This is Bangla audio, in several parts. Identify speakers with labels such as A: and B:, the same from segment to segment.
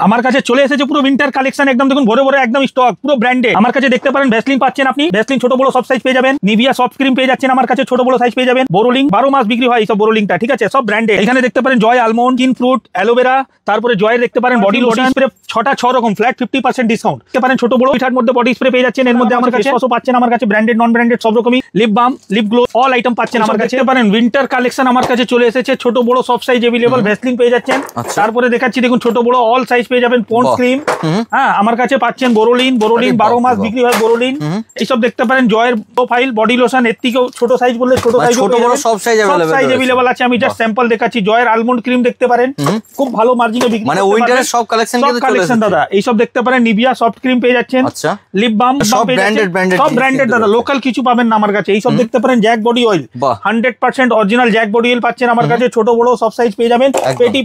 A: আমার কাছে চলে এসেছে পুরো উইন্টার কালেকশন, একদম দেখুন ভরে ভরে একদম স্টক, পুরো ব্র্যান্ডেড। আমার কাছে দেখতে পারেন ভ্যাসলিন পাচ্ছেন আপনি, ভ্যাসলিন ছোট বড় সব সাইজ পেয়ে যাবেন। নিভিয়া সফট ক্রিম পেয়ে যাচ্ছেন আমার কাছে, ছোট বড় সাইজ পেয়ে যাবেন। বোরোলিং 12 মাস বিক্রি হয় এইসব বোরোলিংটা, ঠিক আছে, সব ব্র্যান্ডেড। এখানে দেখতে পারেন জয় আলমন্ড, কিন ফ্রুট, অ্যালোভেরা, তারপরে জয়ের দেখতে পারেন বডি লোশন স্প্রে 6 রকম ফ্ল্যাট 50% ডিসকাউন্ট। দেখতে পারেন ছোট বড় এটার মধ্যে বডি স্প্রে পেয়ে যাচ্ছেন। এর মধ্যে আমার কাছে পাচ্ছেন আমার কাছে ব্র্যান্ডেড নন ব্র্যান্ডেড সব রকমই, lip balm, lip glow, all item পাচ্ছেন আমার কাছে। দেখতে পারেন উইন্টার কালেকশন আমার কাছে চলে এসেছে, ছোট বড় সব সাইজ अवेलेबल। ভ্যাসলিন পেয়ে যাচ্ছেন, তারপরে দেখাচ্ছি দেখুন ছোট বড় অল সাইজ পেয়ে যাবেন। পন্ডস ক্রিম, হ্যাঁ আমার কাছে পাচ্ছেন। বোরোলিন 12 মাস বিক্রি হয় বোরোলিন। এইসব দেখতে পারেন জয়ের প্রোফাইল বডি লোশন, এর থেকেও ছোট সাইজ বললে ছোট সাইজ, ছোট বড় সব সাইজ अवेलेबल আছে। আমি জাস্ট স্যাম্পল দেখাচ্ছি। জয়ের আলমন্ড ক্রিম দেখতে পারেন, খুব ভালো মার্জিনে বিক্রি, মানে উইন্টারের সব কালেকশন কিন্তু চলে এসেছে দাদা। এইসব দেখতে পারেন নিভিয়া সফট ক্রিম পেয়ে যাচ্ছেন। আচ্ছা, লিপ বাম সব ব্র্যান্ডেড দাদা, লোকাল কিছু পাবেন না আমার কাছে। এইসব দেখতে পারেন Jack body oil, 100% original Jack body oil পাচ্ছেন আমার কাছে। ছোট বড় সব সাইজ পেয়ে যাবেন,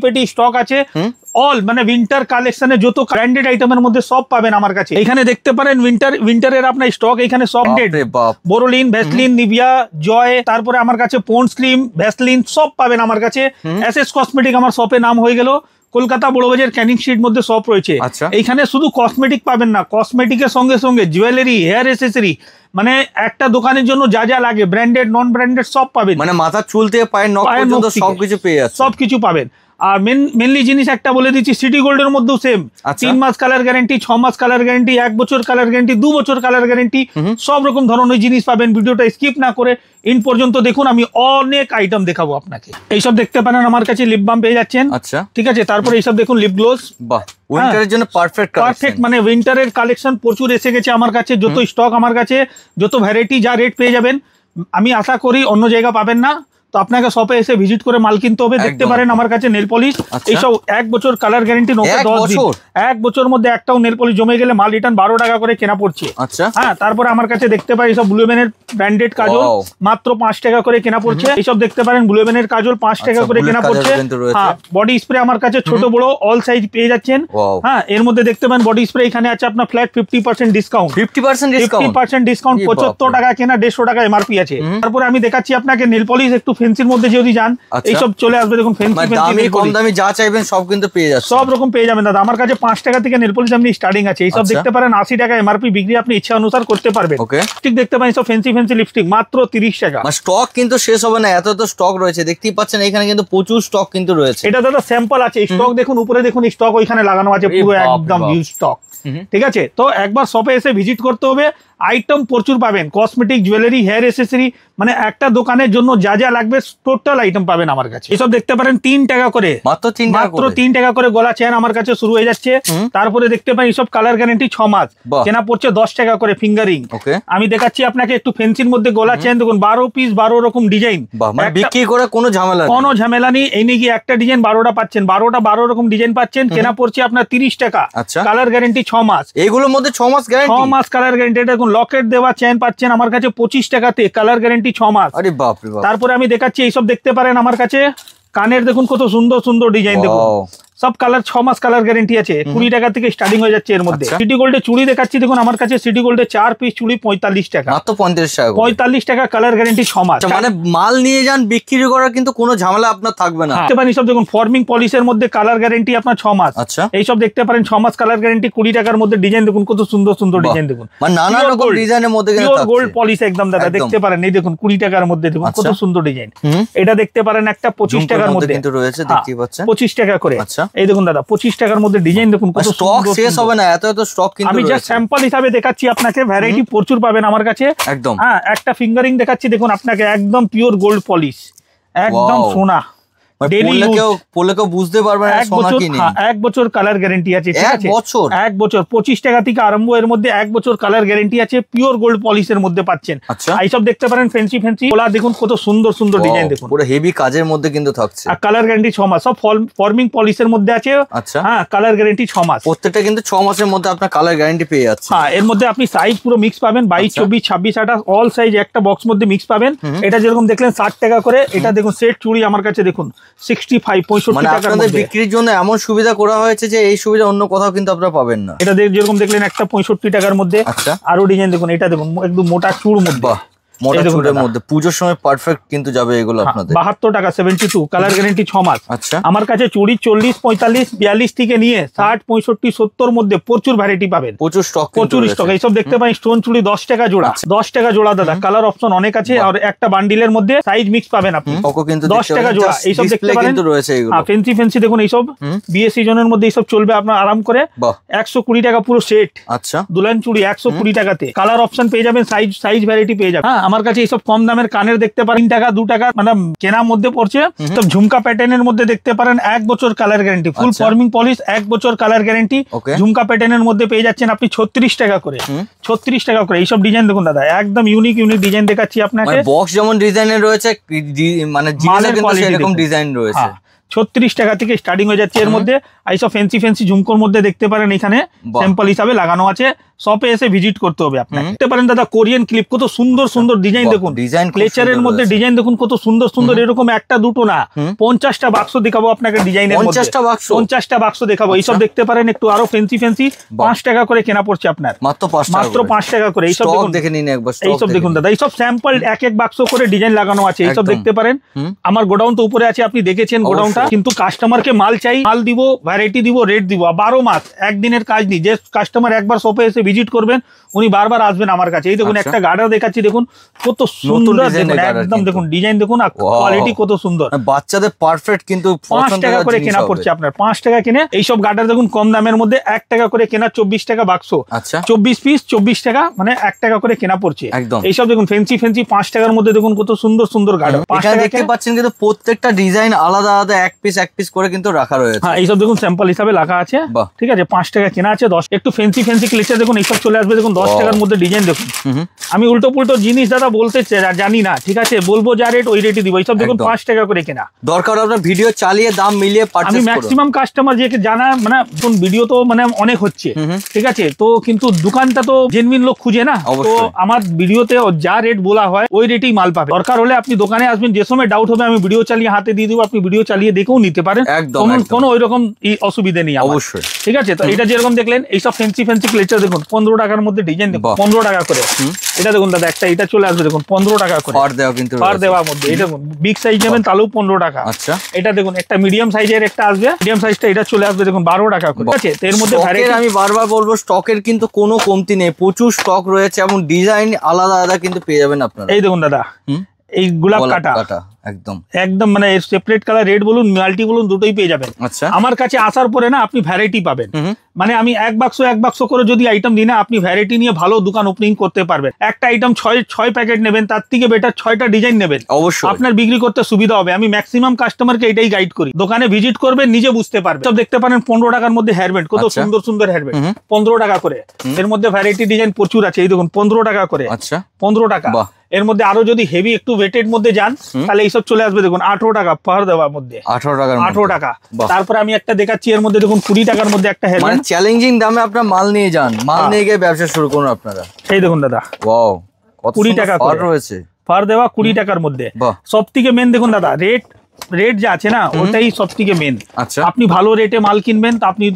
A: পেটি স্টক আছে। অল মানে উইন্টার কালেকশনে যত ব্র্যান্ডেড আইটেমের মধ্যে সব পাবেন আমার কাছে। এখানে দেখতে পারেন উইন্টারের আপনার স্টক এখানে সব বোরোলিন, ভ্যাসলিন, নিভিয়া, জয়, তারপরে আমার কাছে পন্ডস ক্রিম, ভ্যাসলিন সব পাবেন আমার কাছে। এসএস কসমেটিক আমার শপে নাম হয়ে গেল, কলকাতা বড়বাজার ক্যানিং স্ট্রিট মধ্যে শপ রয়েছে। এইখানে শুধু কসমেটিক পাবেন না, কসমেটিকের সঙ্গে সঙ্গে জুয়েলারি, হেয়ার এসেসরি, মানে একটা দোকানের জন্য যা যা লাগে ব্র্যান্ডেড নন ব্র্যান্ডেড সব পাবেন। মানে মাথার চুল থেকে পায়ের নখ পর্যন্ত সবকিছু পেয়ে যাচ্ছে, সবকিছু পাবেন। আর মেনলি জিনিস একটা বলে দিচ্ছি, সিটি গোল্ডের মধ্যেও সেম 3 মাস কালার গ্যারান্টি, 6 মাস কালার গ্যারান্টি, 1 বছর কালার গ্যারান্টি, 2 বছর কালার গ্যারান্টি, সব রকম ধরনের জিনিস পাবেন। ভিডিওটা স্কিপ না করে ইন পর্যন্ত দেখুন, আমি অনেক আইটেম দেখাবো আপনাকে। এইসব দেখতে পারেন আমার কাছে লিপ বাম পেয়ে যাচ্ছেন। আচ্ছা, ঠিক আছে, তারপরে এইসব দেখুন লিপ গ্লোস, বাহ উইন্টারের জন্য পারফেক্ট, মানে উইন্টারের কালেকশন প্রচুর এসে গেছে আমার কাছে। যত স্টক আমার কাছে, যত ভ্যারাইটি, যা রেট পেয়ে যাবেন, আমি আশা করি অন্য জায়গা পাবেন না। তো আপনাকে শপে এসে ভিজিট করে মাল কিনতে হবে। দেখতে পারেন আমার কাছে নেল পলিশ, এইসব 1 বছর কালার গ্যারান্টি, 10 দিন, 1 বছর মধ্যে একটাও নেল পলিশ জমে গেলে মাল রিটার্ন 12 টাকা করে কেনা পড়ছে। আচ্ছা, হ্যাঁ, তারপরে আমার কাছে দেখতে পাই এইসব ব্লুবেনের ব্র্যান্ডেড কাজল মাত্র 5 টাকা করে কেনা পড়ছে। এইসব দেখতে পারেন ব্লুবেনের কাজল 5 টাকা করে কেনা পড়ছে। হ্যাঁ, বডি স্প্রে আমার কাছে ছোট বড় অল সাইজ পেয়ে যাচ্ছেন। হ্যাঁ, এর মধ্যে দেখতে পারেন বডি স্প্রে এখানে আছে আপনার ফ্ল্যাট 50% ডিসকাউন্ট, 50% ডিসকাউন্ট, 75 টাকা কেনা, 150 টাকা এমআরপি আছে। তারপরে আমি দেখাচ্ছি আপনাকে নেল পলিশ, একটু ফেন্সির মধ্যে যদি যান এইসব চলে আসবে। দেখুন ফেন্সি কম দামি যা চাইবেন সব কিন্তু পেয়ে যাচ্ছে, সব রকম পেয়ে যাবেন দাদা। আমার কাছে 5 টাকা থেকে নেল পলিশ আপনি স্টার্টিং আছে। এইসব দেখতে পারেন 80 টাকা এমআরপি, বিক্রি আপনি ইচ্ছা অনুসার করতে পারবেন। ঠিক দেখতে পারেন সব ফেন্সি লিপস্টিক মাত্র 30 টাকা। স্টক কিন্তু শেষ হবে না, এত স্টক রয়েছে। দেখতেই পাচ্ছেন এখানে কিন্তু প্রচুর স্টক কিন্তু রয়েছে। এটা দাদা স্যাম্পল আছে, স্টক দেখুন উপরে দেখুন, স্টক ওইখানে লাগানো আছে পুরো একদম হিউজ স্টক। ঠিক আছে, তো একবার শপে এসে ভিজিট করতে হবে। আইটেম প্রচুর পাবেন, কসমেটিক, জুয়েলারি, হেয়ার এসেসরি, মানে একটা দোকানের জন্য যা যা লাগবে টোটাল আইটেম পাবেন আমার কাছে। এসব দেখতে পারেন 3 টাকা করে, মাত্র 3 টাকা করে গলা চেন আমার কাছে শুরু হয়ে যাচ্ছে। তারপরে দেখতে পাই এসব কালার গ্যারান্টি 6 মাস, কেনা পড়ছে 10 টাকা করে ফিঙ্গারিং। আমি দেখাচ্ছি আপনাকে একটু ফেন্সির মধ্যে গলা চেন, দেখুন 12 পিস 12 রকম ডিজাইন, বিক্রি করে কোনো ঝামেলা নেই। এই নিয়ে একটা ডিজাইন 12টা পাচ্ছেন, 12 রকম ডিজাইন পাচ্ছেন, কেনা পড়ছে আপনার 30 টাকা। কালার গ্যারান্টি 6 মাস, এইগুলোর মধ্যে 6 মাস গ্যারান্টি, 6 মাস কালার গ্যারান্টি। দেখুন লকেট দেওয়া চেন পাচ্ছেন আমার কাছে 25 টাকাতে, কালার গ্যারান্টি 6 মাস। আরে বাপ রে বাপ। তারপরে আমি দেখাচ্ছি এইসব দেখতে পারেন আমার কাছে কানের, দেখুন কত সুন্দর সুন্দর ডিজাইন, দেখুন সব কালার 6 মাস কালার গ্যারান্টি আছে। 20 টাকা থেকে স্টার্টিং হয়ে যাচ্ছে। এর মধ্যে সিটি গোল্ডে চুড়ি দেখাচ্ছি, দেখুন আমার কাছে সিটি গোল্ডে 4 পিস চুড়ি 45 টাকা, মাত্র 45 টাকা, কালার গ্যারান্টি 6 মাস। মানে মাল নিয়ে যান, বিক্রি করার কিন্তু কোনো ঝামেলা আপনার থাকবে না। দেখতে পারেন সব দেখুন ফর্মিং পলিশের মধ্যে কালার গ্যারান্টি আপনার 6 মাস। আচ্ছা, এইসব দেখতে পারেন 6 মাস কালার গ্যারান্টি, 20 টাকার মধ্যে ডিজাইন দেখুন কত সুন্দর সুন্দর ডিজাইন, দেখুন মানে নানা রকম ডিজাইনের মধ্যে গোল্ড পলিশ একদম দাদা। দেখতে পারেন এই দেখুন 20 টাকার মধ্যে, দেখুন কত সুন্দর ডিজাইন। এটা দেখতে পারেন একটা 25 টাকার মধ্যে কিন্তু রয়েছে, দেখতে পাচ্ছেন 25 টাকা করে। আচ্ছা, এই দেখুন দাদা 25 টাকার মধ্যে ডিজাইন, দেখুন কত স্টক শেষ হবে না, এত স্টক কিন্তু। আমি জাস্ট স্যাম্পল হিসাবে দেখাচ্ছি আপনাকে, ভ্যারাইটি প্রচুর পাবেন আমার কাছে একদম। হ্যাঁ, একটা ফিঙ্গারিং দেখাচ্ছি, দেখুন আপনাকে একদম পিওর গোল্ড পলিশ, একদম সোনা। বুঝতে পারবেন 1 বছর কালার গ্যারান্টি আছে। ঠিক আছে, 1 বছর 25 টাকা থেকে আরম্ভ। এর মধ্যে 1 বছর কালার গ্যারান্টি আছে, পিওর গোল্ড পলিশের মধ্যে পাচ্ছেন। এইসব দেখতে পারেন ফ্যান্সি ওলা, দেখুন কত সুন্দর সুন্দর ডিজাইন, দেখুন পুরো হেভি কাজের মধ্যে কিন্তু থাকছে। আর কালার গ্যারান্টি 6 মাস, সব ফর্মিং পলিশের মধ্যে আছে। আচ্ছা, হ্যাঁ, কালার গ্যারান্টি 6 মাস, প্রত্যেকটা কিন্তু 6 মাসের মধ্যে আপনার কালার গ্যারান্টি পেয়ে যাচ্ছে। হ্যাঁ, এর মধ্যে আপনি সাইজ পুরো মিক্স পাবেন, 22, 24, 26, 28 অল সাইজ একটা বক্স মধ্যে মিক্স পাবেন। এটা যেরকম দেখলেন 60 টাকা করে, এটা দেখুন সেট চুড়ি আমার কাছে দেখুন 65, 65 টাকার মধ্যে। বিক্রির জন্য এমন সুবিধা করা হয়েছে যে এই সুবিধা অন্য কোথাও কিন্তু আপনারা পাবেন না। এটা যেরকম দেখলেন একটা 65 টাকার মধ্যে। আচ্ছা, আরো ডিজাইন দেখুন, এটা দেখুন একদম মোটা চুড় মধ্যে,
B: মোটা চুড়ের মধ্যে পুজোর সময় পারফেক্ট কিন্তু যাবে এগুলো আপনাদের।
A: 72 টাকা 72, কালার গ্যারান্টি 6 মাস।
B: আচ্ছা,
A: আমার কাছে চুড়ি 40, 45, 42 থেকে নিয়ে 60, 65, 70 মধ্যে প্রচুর ভ্যারাইটি পাবেন,
B: প্রচুর স্টক,
A: প্রচুর স্টক। এইসব দেখতে পাই স্টোন চুড়ি 10 টাকা জোড়া, 10 টাকা জোড়া দাদা। কালার অপশন অনেক আছে, আর একটা বান্ডিলের মধ্যে সাইজ মিক্স পাবেন আপনি, 10 টাকা জোড়া। এইসব দেখতে পারেন রয়েছে এগুলো। ফেন্সি ফেন্সি দেখুন, এইসব বিয়ে সিজনের মধ্যে এইসব চলবে আপনার আরাম করে। 120 টাকা পুরো সেট।
B: আচ্ছা,
A: দুলান চুড়ি 120 টাকাতে। কালার অপশন পেয়ে যাবেন, সাইজ ভ্যারাইটি পেয়ে যাবেন। হ্যাঁ, আমার কাছে এইসব কম দামের কানের দেখতে পারেন 3 টাকা 2 টাকা মানে কেনার মধ্যে পড়ছে। তো ঝুমকা প্যাটার্নের মধ্যে দেখতে পারেন 1 বছর কালার গ্যারান্টি, ফুল ফর্মিং পলিশ 1 বছর কালার গ্যারান্টি। ঝুমকা প্যাটার্নের মধ্যে পেয়ে যাচ্ছেন আপনি 36 টাকা করে, 36 টাকা করে। এইসব ডিজাইন দেখুন দাদা, একদম ইউনিক ডিজাইন দেখাচ্ছি আপনাকে।
B: বক্স যেমন ডিজাইনের রয়েছে, মানে জিনিসের কিন্তু সেরকম ডিজাইন রয়েছে।
A: 36 টাকা থেকে স্টার্টিং হয়ে যাচ্ছে এর মধ্যে। এইসব ফ্যান্সি ঝুমকোর মধ্যে দেখতে পারেন, এখানে স্যাম্পল হিসাবে লাগানো আছে। শপে এসে ভিজিট করতে হবে আপনাকে। দেখতে পারেন দাদা কোরিয়ান ক্লিপ, কত সুন্দর সুন্দর ডিজাইন দেখুন। ক্লেচারের মধ্যে ডিজাইন দেখুন কত সুন্দর সুন্দর, এরকম একটা দুটো না 50টা বাক্স দেখাবো আপনাকে ডিজাইনের মধ্যে। 50টা বাক্স দেখাবো। এইসব দেখতে পারেন একটু আরো ফ্যান্সি 5 টাকা করে কেনা পড়ছে আপনার, মাত্র 5 টাকা করে। এইসব দেখে নিন একবার। এইসব দেখুন দাদা, এইসব স্যাম্পল এক এক বাক্স করে ডিজাইন লাগানো আছে। এইসব দেখতে পারেন। আমার গোডাউন তো উপরে আছে, আপনি দেখেছেন গোডাউনটা। কিন্তু কাস্টমারকে মাল চাই, মাল দিব, ভ্যারাইটি দিব, রেট দিব। 12 মাস, একদিনের কাজ নেই। যে কাস্টমার একবার শপে এসে ভিজিট করবেন উনি বারবার আসবেন আমার কাছে। এই দেখুন একটা গার্ডার দেখাচ্ছি, দেখুন কত সুন্দর, একদম দেখুন ডিজাইন দেখুন, আর কোয়ালিটি কত সুন্দর।
B: বাচ্চাদের পারফেক্ট। কিন্তু
A: 5 টাকা করে কেনা পড়ছে আপনার, 5 টাকা কিনে। এইসব গার্ডার দেখুন কম দামের মধ্যে 1 টাকা করে কেনা, 24 টাকা বাক্স।
B: আচ্ছা,
A: 24 পিস 24 টাকা, মানে 1 টাকা করে কেনা পড়ছে একদম। এইসব দেখুন ফ্যান্সি 5 টাকার মধ্যে দেখুন কত সুন্দর সুন্দর গার্ডার। 5 টাকা
B: দেখতে পাচ্ছেন, কিন্তু প্রত্যেকটা ডিজাইন আলাদা আলাদা, এক পিস করে কিন্তু রাখা রয়েছে।
A: হ্যাঁ, এইসব দেখুন স্যাম্পল হিসাবে রাখা আছে, ঠিক আছে। 5 টাকা কেনা আছে। 10 একটু ফ্যান্সি ক্লেচার দেখুন, এইসব চলে আসবে দেখুন 10 টাকার মধ্যে ডিজাইন দেখুন। আমি উল্টো পুল্টো জিনিস দাদা বলতে জানি না, ঠিক আছে। বলবো যা রেট ওই রেটই দিব। এইসব দেখুন 5 টাকা করে কেনা।
B: দরকার আপনার ভিডিও চালিয়ে দাম মিলিয়ে পারচেজ করুন।
A: আমি ম্যাক্সিমাম কাস্টমার যে জানা, মানে কোন ভিডিও তো মানে অনেক হচ্ছে, ঠিক আছে। তো কিন্তু দোকানটা তো জেনুইন লোক খুঁজে না। তো আমার ভিডিওতে যা রেট বলা হয় ওই রেটেই মাল পাবে। দরকার হলে আপনি দোকানে আসবেন, যে সময় ডাউট হবে আমি ভিডিও চালিয়ে হাতে দিয়ে দেবো, আপনি ভিডিও চালিয়ে দেখেও নিতে পারেন। কোনো ওই রকম অসুবিধা নেই অবশ্যই, ঠিক আছে। তো এটা যেরকম দেখলেন, এইসব ফ্যান্সি ক্লেচার দেখুন 15 টাকার মধ্যে ডিজাইন দেখুন, 15 টাকা করে। এটা দেখুন দাদা, একটা এটা চলে আসবে দেখুন 15 টাকা করে, পার দেওয়ার মধ্যে। এটা দেখুন বিগ সাইজ নেবেন তাহলেও 15 টাকা। আচ্ছা, এটা দেখুন একটা মিডিয়াম সাইজের একটা আসবে, মিডিয়াম সাইজটা এটা চলে আসবে দেখুন 12 টাকা করে, ঠিক আছে। এর মধ্যে
B: আমি বারবার বলবো, স্টকের কিন্তু কোনো কমতি নেই, প্রচুর স্টক রয়েছে এবং ডিজাইন আলাদা আলাদা কিন্তু পেয়ে যাবেন আপনারা।
A: এই দেখুন দাদা, এই গোলাপ কাটা একদম মানে সেপারেট কালার, রেড বলুন মাল্টি বলুন দুটোই পেয়ে যাবেন। আচ্ছা, আমার কাছে আসার পরে না আপনি ভ্যারাইটি পাবেন। মানে আমি এক বাক্স করে যদি আইটেম দিই না, আপনি ভ্যারাইটি নিয়ে ভালো দোকান ওপেনিং করতে পারবেন। একটা আইটেম 6 প্যাকেট নেবেন, তার থেকে বেটার 6টা ডিজাইন নেবেন, অবশ্যই আপনার বিক্রি করতে সুবিধা হবে। আমি ম্যাক্সিমাম কাস্টমারকে এটাই গাইড করি। দোকানে ভিজিট করবেন, নিজে বুঝতে পারবেন। সব দেখতে পারেন 15 টাকার মধ্যে হেয়ারব্যান্ড, কত সুন্দর সুন্দর হেয়ারব্যান্ড 15 টাকা করে। এর মধ্যে ভ্যারাইটি ডিজাইন প্রচুর আছে। এই দেখুন 15 টাকা করে। আচ্ছা, 15 টাকা। এর মধ্যে আরো যদি হেভি একটু ওয়েটের মধ্যে যান তাহলে এইসব চলে আসবে দেখুন 18 টাকা পার দেওয়ার মধ্যে, 18 টাকা। তারপরে আমি একটা দেখাচ্ছি, এর মধ্যে দেখুন 20 টাকার মধ্যে একটা হেয়ারব্যান্ড।
B: চ্যালেঞ্জিং দামে আপনার মাল নিয়ে যান, মাল নিয়ে গিয়ে ব্যবসা শুরু করুন আপনারা।
A: সেই দেখুন দাদা,
B: ওয়াও, কত
A: 20 টাকা করে রয়েছে পার দেওয়া, 20 টাকার মধ্যে। সব থেকে মেন দেখুন দাদা, রেট যা আছে না ওটাই সব থেকে মেন। আচ্ছা, আপনি ভালো রেটে মাল কিনবেন তো আপনি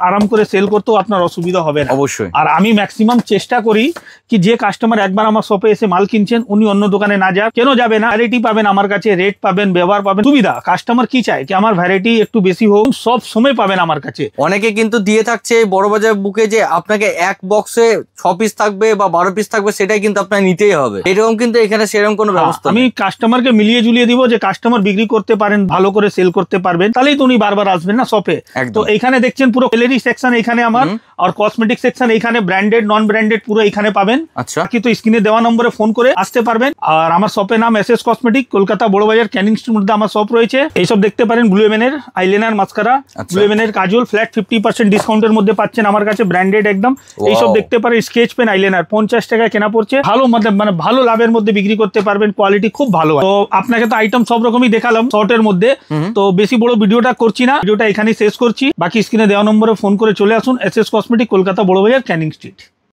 A: আরাম করে সেল করতেও আপনার অসুবিধা হবে না অবশ্যই। আর আমি ম্যাক্সিমাম চেষ্টা করি কি যে কাস্টমার একবার আমার শপে এসে মাল কিনছেন উনি অন্য দোকানে না যান। কেন যাবে না? ভ্যারাইটি পাবেন আমার কাছে, রেট পাবেন, ব্যবহার পাবেন, সুবিধা। কাস্টমার কি চায় কি আমার ভ্যারাইটি একটু বেশি হোক, সব সময় পাবেন আমার কাছে।
B: অনেকে কিন্তু দিয়ে থাকছে বড়বাজার বুকে যে আপনাকে এক বক্সে 6 পিস থাকবে বা 12 পিস থাকবে, সেটাই কিন্তু আপনার নিতেই হবে। এরকম কিন্তু এখানে সেরকম কোনো ব্যবস্থা
A: আমি কাস্টমারকে মিলিয়ে ঝুলিয়ে দিব, যে কাস্টমার বিক্রি করতে পারেন, ভালো করে সেল করতে পারবেন, তাহলেই তো উনি বারবার আসবেন না শপে। তো এখানে দেখছেন পুরো জুয়েলারি সেকশন এখানে আমার, আর কসমেটিক সেকশন এখানে, ব্র্যান্ডেড নন ব্র্যান্ডেড পুরো এখানে পাবেন। আচ্ছা, কিন্তু স্ক্রিনে দেওয়া নম্বরে ফোন করে আসতে পারবেন। আর আমার শপের নাম এসএস কসমেটিক, কলকাতা বড়বাজার ক্যানিং স্ট্রিটের মধ্যে আমার শপ রয়েছে। এইসব দেখতে পারেন ব্লু এমেনের আইলাইনার, মাস্কারা, ব্লু এমেনের কাজল, ফ্ল্যাট 50% ডিসকাউন্টের মধ্যে পাচ্ছেন আমার কাছে, ব্র্যান্ডেড একদম। এইসব দেখতে পারেন স্কেচ পেন আইলাইনার 50 টাকায় কেনা পড়ছে, ভালো মানে ভালো লাভের মধ্যে বিক্রি করতে পারবেন, কোয়ালিটি খুব ভালো। তো আপনাকে তো আইটেম সব রকমই দেখালাম শর্টের মধ্যে, তো বেশি বড় ভিডিওটা করছি না, ভিডিওটা এখানেই শেষ করছি। বাকি স্ক্রিনে দেওয়া নম্বরে ফোন করে চলে আসুন, SS cosmetic, Kolkata Burrabazar Canning street.